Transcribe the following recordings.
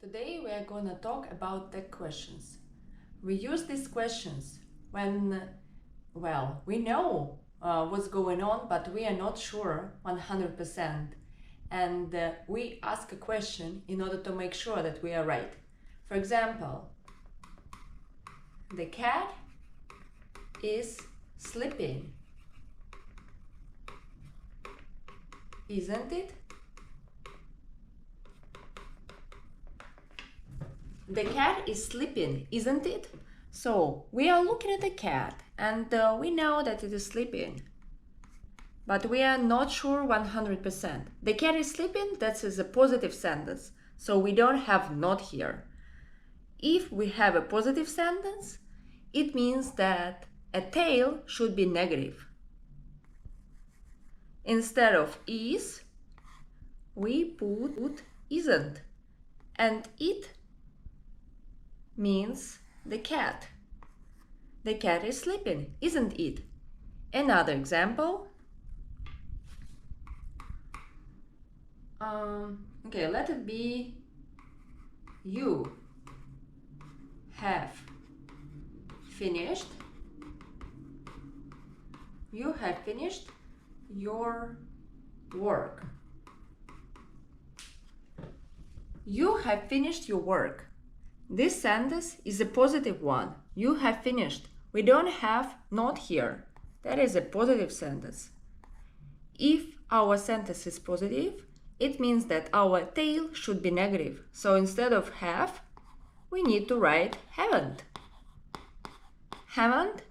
Today we are going to talk about the questions. We use these questions when, we know what's going on, but we are not sure 100%. And we ask a question in order to make sure that we are right. For example, the cat is sleeping, isn't it? The cat is sleeping, isn't it? So we are looking at the cat and we know that it is sleeping, but we are not sure 100%. The cat is sleeping, that is a positive sentence, so we don't have not here. If we have a positive sentence, it means that a tail should be negative. Instead of is, we put isn't, and it means the cat. The cat is sleeping, isn't it? Another example. Okay, let it be you have finished. You have finished your work. You have finished your work. This sentence is a positive one. You have finished. We don't have not here. That is a positive sentence. If our sentence is positive, it means that our tail should be negative. So instead of have, we need to write haven't. Haven't.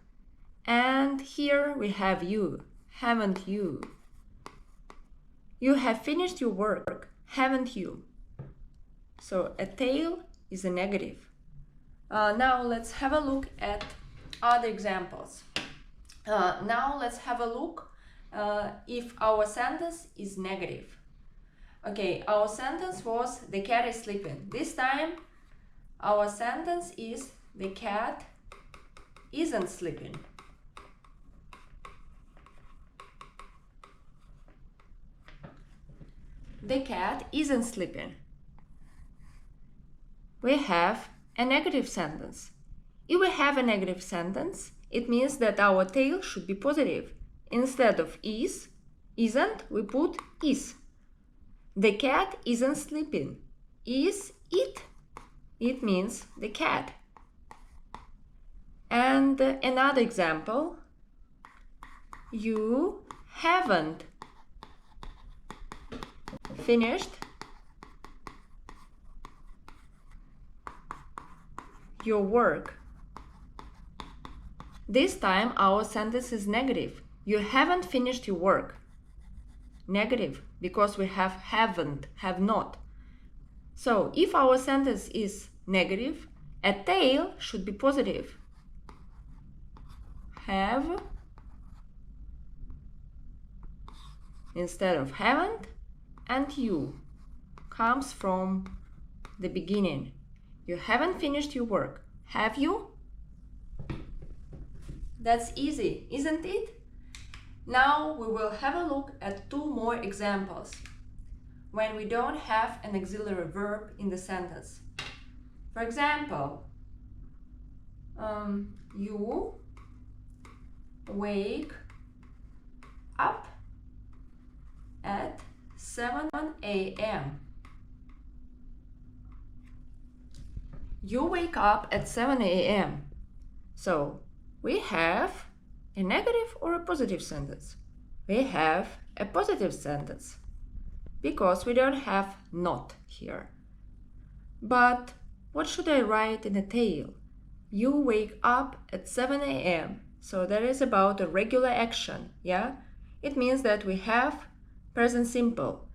And here we have you. Haven't you? You have finished your work, haven't you? So a tail is a negative. Now let's have a look at other examples. Now let's have a look if our sentence is negative. Okay, our sentence was the cat is sleeping. This time our sentence is the cat isn't sleeping. The cat isn't sleeping. We have a negative sentence. If we have a negative sentence, it means that our tail should be positive. Instead of is, isn't, we put is. The cat isn't sleeping. Is it? It means the cat. And another example. You haven't finished your work. This time our sentence is negative. You haven't finished your work. Negative, because we have haven't, have not. So if our sentence is negative, a tail should be positive. Have instead of haven't, and you comes from the beginning. You haven't finished your work, have you? That's easy, isn't it? Now we will have a look at two more examples when we don't have an auxiliary verb in the sentence. For example, you wake up at 7 a.m. You wake up at 7 a.m. So we have a negative or a positive sentence. We have a positive sentence because we don't have not here. But what should I write in the tail? You wake up at 7 a.m. So that is about a regular action, yeah? It means that we have present simple.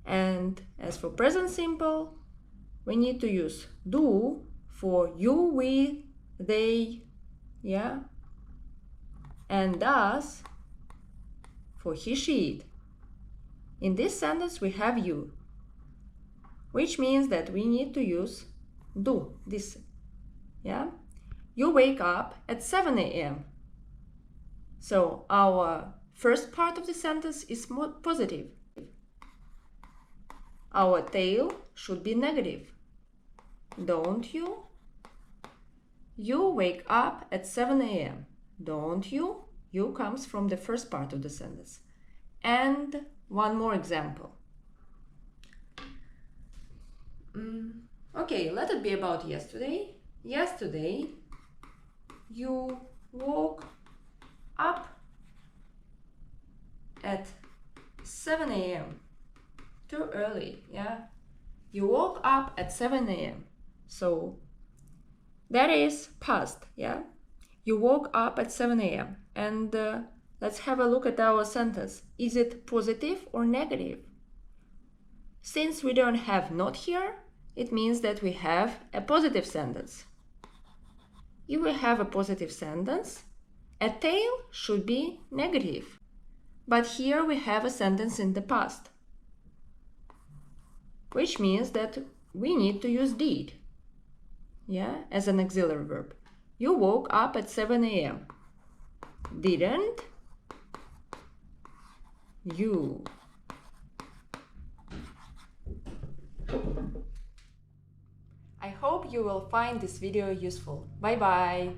And as for present simple, we need to use do for you, we, they, yeah? And does for he, she, it. In this sentence we have you, which means that we need to use do, this, yeah? You wake up at 7 a.m. So our first part of the sentence is more positive. Our tail should be negative. Don't you? You wake up at 7 a.m. Don't you? You comes from the first part of the sentence. And one more example. Okay, let it be about yesterday. Yesterday, you woke up at 7 a.m. Too early, yeah? You woke up at 7 a.m. So that is past, yeah? You woke up at 7 a.m. And let's have a look at our sentence. Is it positive or negative? Since we don't have not here, it means that we have a positive sentence. If we have a positive sentence, a tail should be negative. But here we have a sentence in the past, which means that we need to use did, yeah, as an auxiliary verb. You woke up at 7 a.m. Didn't you? I hope you will find this video useful. Bye bye!